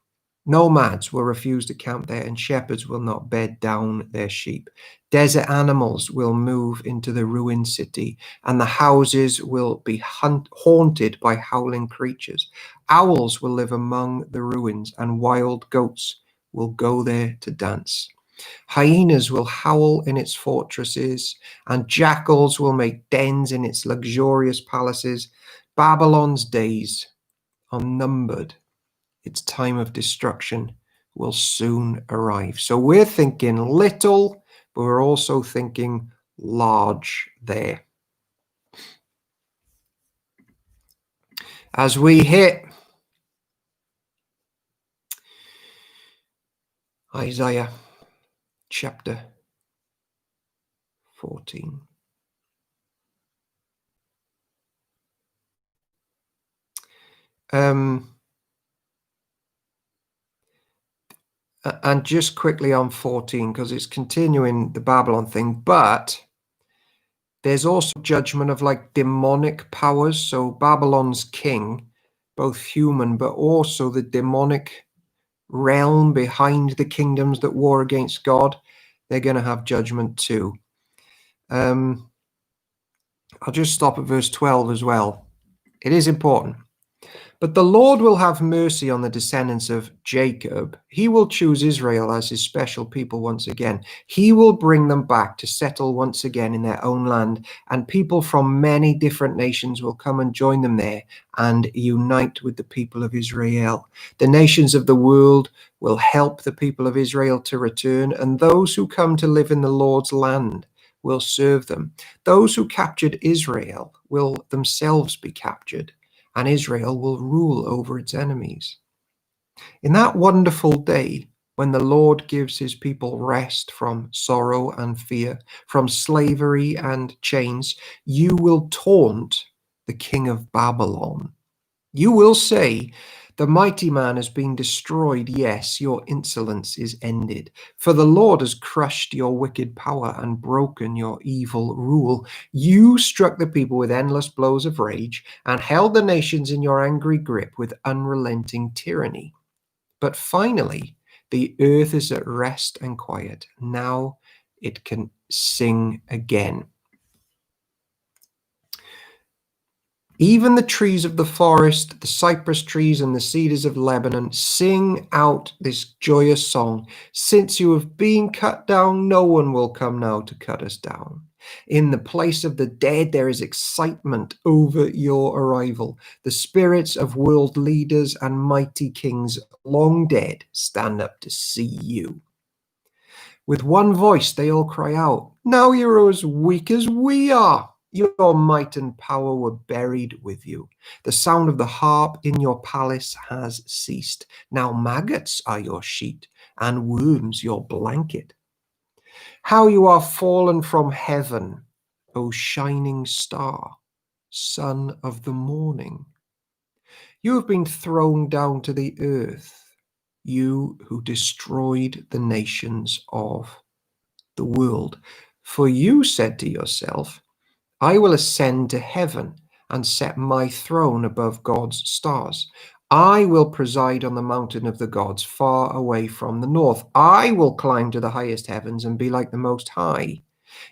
Nomads will refuse to camp there, and shepherds will not bed down their sheep. Desert animals will move into the ruined city, and the houses will be haunted by howling creatures. Owls will live among the ruins, and wild goats will go there to dance. Hyenas will howl in its fortresses, and jackals will make dens in its luxurious palaces. Babylon's days are numbered. Its time of destruction will soon arrive. So we're thinking little, but we're also thinking large there. As we hit Isaiah chapter 14. And just quickly on 14, because it's continuing the Babylon thing, but there's also judgment of like demonic powers. So Babylon's king, both human, but also the demonic realm behind the kingdoms that war against God, they're going to have judgment too. I'll just stop at verse 12 as well. It is important. But the Lord will have mercy on the descendants of Jacob. He will choose Israel as his special people once again. He will bring them back to settle once again in their own land, and people from many different nations will come and join them there and unite with the people of Israel. The nations of the world will help the people of Israel to return, and those who come to live in the Lord's land will serve them. Those who captured Israel will themselves be captured, and Israel will rule over its enemies. In that wonderful day, when the Lord gives his people rest from sorrow and fear, from slavery and chains, you will taunt the king of Babylon. You will say, the mighty man has been destroyed. Yes, your insolence is ended. For the Lord has crushed your wicked power and broken your evil rule. You struck the people with endless blows of rage and held the nations in your angry grip with unrelenting tyranny. But finally, the earth is at rest and quiet. Now it can sing again. Even the trees of the forest, the cypress trees and the cedars of Lebanon sing out this joyous song. Since you have been cut down, no one will come now to cut us down. In the place of the dead, there is excitement over your arrival. The spirits of world leaders and mighty kings long dead stand up to see you. With one voice, they all cry out, now you're as weak as we are. Your might and power were buried with you. The sound of the harp in your palace has ceased. Now maggots are your sheet and worms your blanket. How you are fallen from heaven, O shining star, son of the morning. You have been thrown down to the earth, you who destroyed the nations of the world. For you said to yourself, I will ascend to heaven and set my throne above God's stars. I will preside on the mountain of the gods far away from the north. I will climb to the highest heavens and be like the Most High.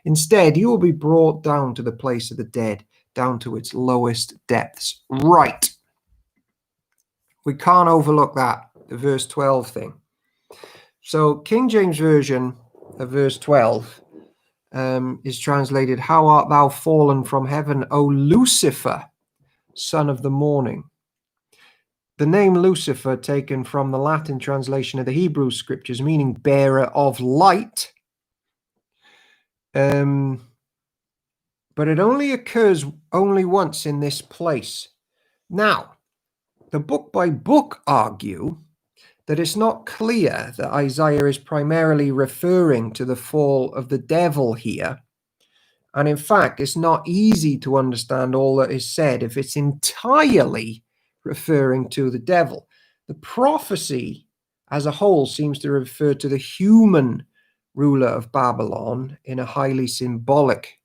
Instead, you will be brought down to the place of the dead, down to its lowest depths. Right. We can't overlook that, the verse 12 thing. So King James Version of verse 12 is translated, "How art thou fallen from heaven, O Lucifer, son of the morning." The name Lucifer, taken from the Latin translation of the Hebrew scriptures, meaning bearer of light. But it only occurs only once in this place. Now, the book by book argue that it's not clear that Isaiah is primarily referring to the fall of the devil here. And in fact, it's not easy to understand all that is said if it's entirely referring to the devil. The prophecy as a whole seems to refer to the human ruler of Babylon in a highly symbolic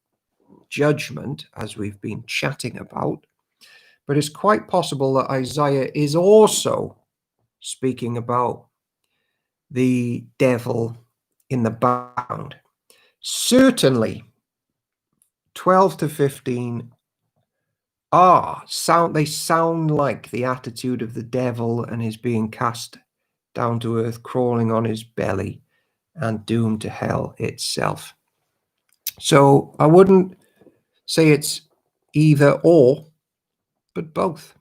judgment, as we've been chatting about. But it's quite possible that Isaiah is also speaking about the devil in the background. Certainly, 12 to 15 they sound like the attitude of the devil and his being cast down to earth, crawling on his belly and doomed to hell itself. So I wouldn't say it's either or, but both.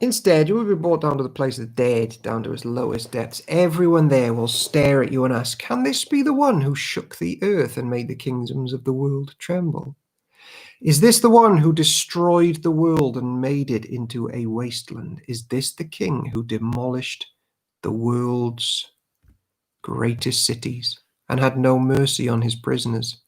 Instead, you will be brought down to the place of the dead, down to its lowest depths. Everyone there will stare at you and ask, "Can this be the one who shook the earth and made the kingdoms of the world tremble? Is this the one who destroyed the world and made it into a wasteland? Is this the king who demolished the world's greatest cities and had no mercy on his prisoners?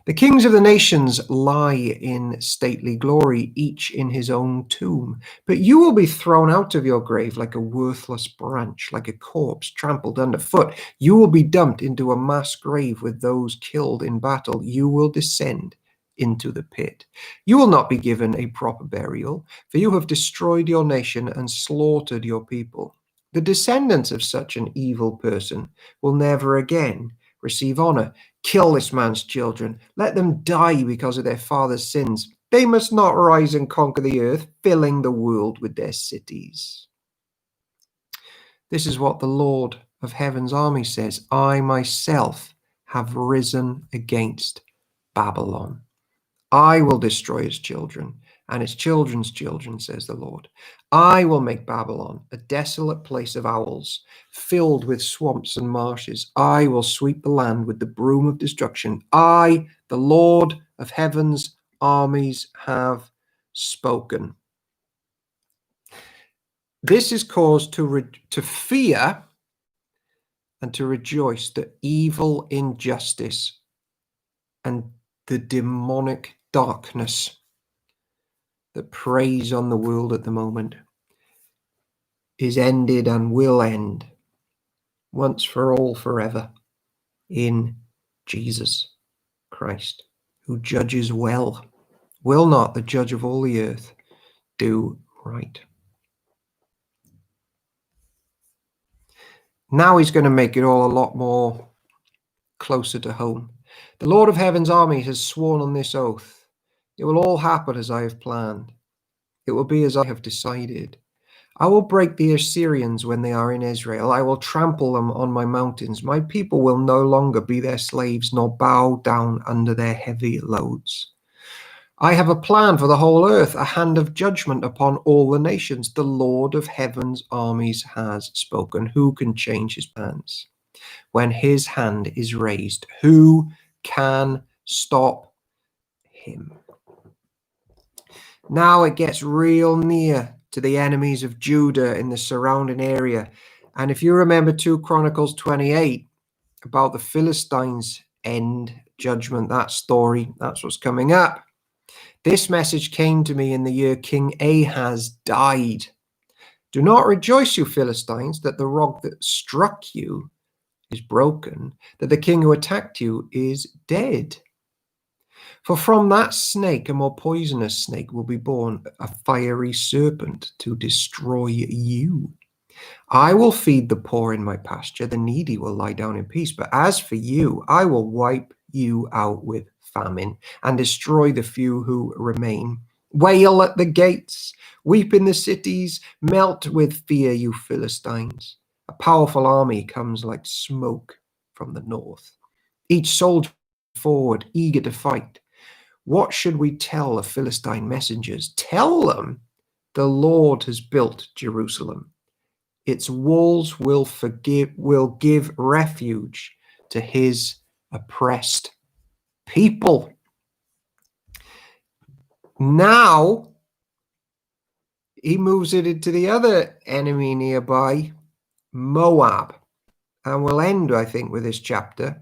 The kings of the nations lie in stately glory, each in his own tomb. But you will be thrown out of your grave like a worthless branch, like a corpse trampled underfoot. You will be dumped into a mass grave with those killed in battle. You will descend into the pit. You will not be given a proper burial, for you have destroyed your nation and slaughtered your people. The descendants of such an evil person will never again receive honor. Kill this man's children. Let them die because of their father's sins. They must not rise and conquer the earth, filling the world with their cities." This is what the Lord of Heaven's army says. "I myself have risen against Babylon. I will destroy its children and its children's children, says the Lord. I will make Babylon a desolate place of owls, filled with swamps and marshes. I will sweep the land with the broom of destruction. I, the Lord of Heaven's armies, have spoken." This is cause to fear and to rejoice that evil, injustice, and the demonic darkness that preys on the world at the moment is ended and will end once for all forever in Jesus Christ, who judges well. Will not the judge of all the earth do right? Now he's going to make it all a lot more closer to home. The Lord of Heaven's army has sworn on this oath. It will all happen as I have planned. It will be as I have decided. I will break the Assyrians when they are in Israel. I will trample them on my mountains. My people will no longer be their slaves, nor bow down under their heavy loads. I have a plan for the whole earth, a hand of judgment upon all the nations. The Lord of Heaven's armies has spoken. Who can change his plans? When his hand is raised, who can stop him? Now it gets real near to the enemies of Judah in the surrounding area. And if you remember 2 Chronicles 28 about the Philistines' end judgment, that story, that's what's coming up. This message came to me in the year King Ahaz died. Do not rejoice, you Philistines, that the rock that struck you is broken, that the king who attacked you is dead. For from that snake, a more poisonous snake will be born, a fiery serpent to destroy you. I will feed the poor in my pasture, the needy will lie down in peace. But as for you, I will wipe you out with famine and destroy the few who remain. Wail at the gates, weep in the cities, melt with fear, you Philistines. A powerful army comes like smoke from the north. Each soldier forward, eager to fight. What should we tell the Philistine messengers? Tell them the Lord has built Jerusalem. Its walls will give refuge to his oppressed people. Now he moves it into the other enemy nearby, Moab. And we'll end, I think, with this chapter.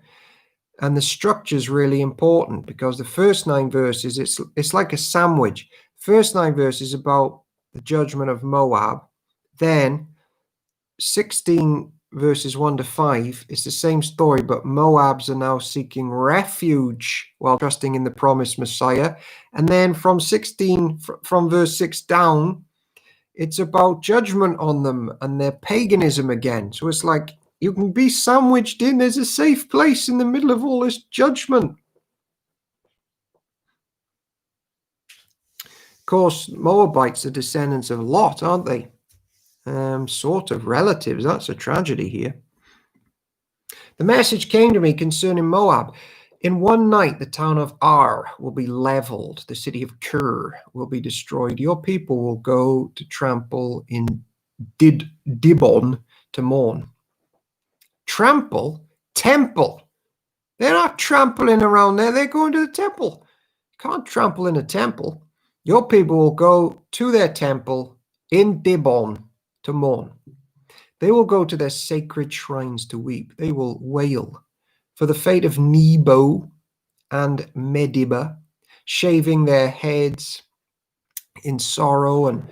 And the structure is really important because the first 9 verses, it's like a sandwich. First 9 verses about the judgment of Moab. Then 16 verses 1 to 5 is the same story, but Moabs are now seeking refuge while trusting in the promised Messiah. And then from verse 6 down, it's about judgment on them and their paganism again. So it's like you can be sandwiched in. There's a safe place in the middle of all this judgment. Of course, Moabites are descendants of Lot, aren't they? Sort of relatives. That's a tragedy here. The message came to me concerning Moab. In one night, the town of Ar will be leveled. The city of Kir will be destroyed. Your people will go to trample in Dibon to mourn. Trample? Temple. They're not trampling around there. They're going to the temple. You can't trample in a temple. Your people will go to their temple in Dibon to mourn. They will go to their sacred shrines to weep. They will wail for the fate of Nebo and Medeba, shaving their heads in sorrow and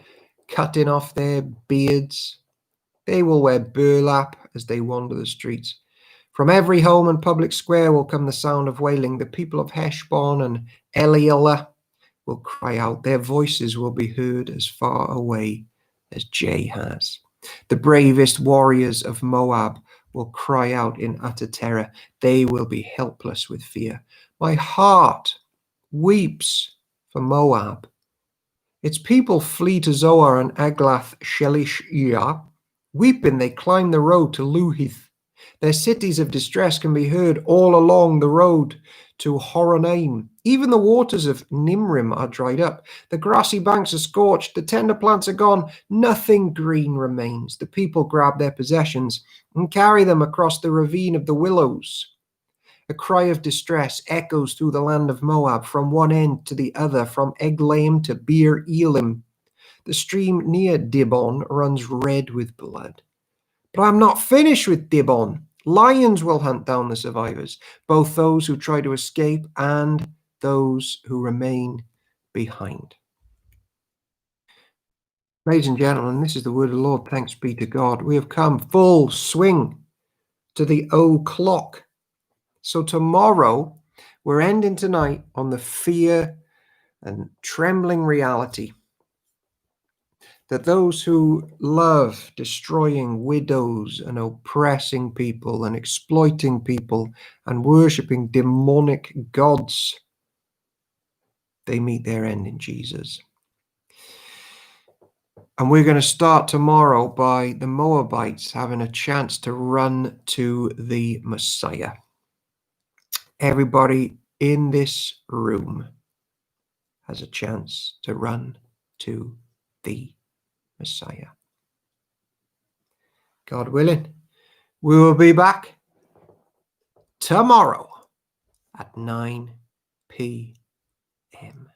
cutting off their beards. They will wear burlap as they wander the streets. From every home and public square will come the sound of wailing. The people of Heshbon and Elealeh will cry out. Their voices will be heard as far away as Jahaz. The bravest warriors of Moab will cry out in utter terror. They will be helpless with fear. My heart weeps for Moab. Its people flee to Zoar and Aglath Shelishiyah. Weeping, they climb the road to Luhith. Their cities of distress can be heard all along the road to Horonaim. Even the waters of Nimrim are dried up. The grassy banks are scorched. The tender plants are gone. Nothing green remains. The people grab their possessions and carry them across the ravine of the willows. A cry of distress echoes through the land of Moab, from one end to the other, from Eglaim to Beer Elim. The stream near Dibon runs red with blood. But I'm not finished with Dibon. Lions will hunt down the survivors, both those who try to escape and those who remain behind. Ladies and gentlemen, this is the word of the Lord. Thanks be to God. We have come full swing to the o'clock. So tomorrow, we're ending tonight on the fear and trembling reality that those who love destroying widows and oppressing people and exploiting people and worshipping demonic gods, they meet their end in Jesus. And we're going to start tomorrow by the Moabites having a chance to run to the Messiah. Everybody in this room has a chance to run to the Messiah. God willing, we will be back tomorrow at 9 p.m.